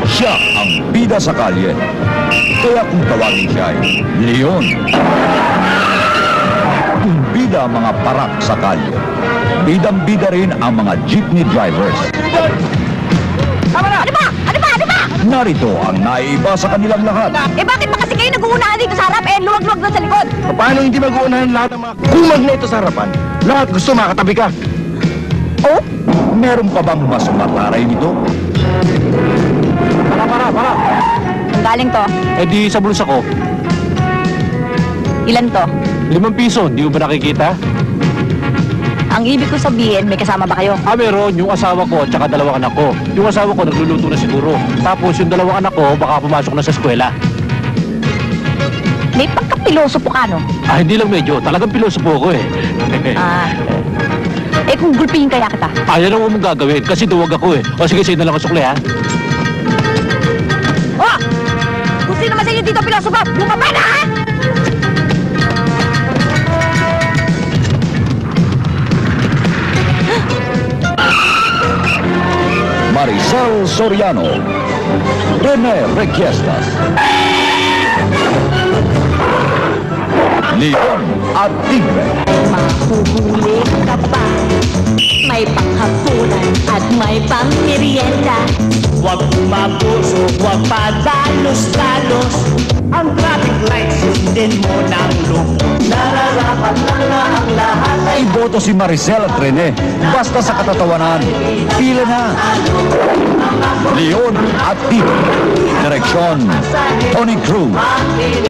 Siya ang bida sa kalye. Kaya kung tawagin siya ay Leon. Kung bida ang mga parak sa kalye, bidang-bida rin ang mga jeepney drivers. Tama na! Ano ba? Ano ba? Ano ba? Narito ang naiiba sa kanilang lahat. Eh bakit pa kasi kayo nag-uunahan dito sa harap eh luwag-luwag doon sa likod? Paano hindi mag-uunahan lahat ng mga kumag na ito sa harapan? Lahat gusto makatabi ka. Oh? Meron pa bang mas mataray nito? Para. Ang galing to? Eh di sa bulsa ko. Ilan to? 5 piso, hindi mo ba nakikita? Ang ibig ko sabihin, may kasama ba kayo? Meron. Yung asawa ko at saka 2 anak ko. Yung asawa ko nagluluto na siguro. Tapos yung 2 anak ko baka pumasok na sa eskwela. May pagkapiloso po ka, no? Hindi lang medyo. Talagang pilosopo ko eh. Eh kung gulpihin kaya kita? Yan ang mong gagawin kasi duwag ako eh. O sige, sa'yo na lang ang sukli ha. Oh! Kung sino naman sa inyo dito pilosopo, bumaba na ha! Maricel Soriano, Rene Requiestas, Leon at Tigre. Mahuhuli ka pa. May panghapunan at may pangmerienda. Huwag mapuso, huwag padalos-dalos. Ang traffic lights, sundin mo ng lupot. Nararapat lang na ang lahat ay Iboto si Maricel at Rene. Basta sa katatawanan, pila na. Leon at Tigre. Direksyon, Tony Cruz.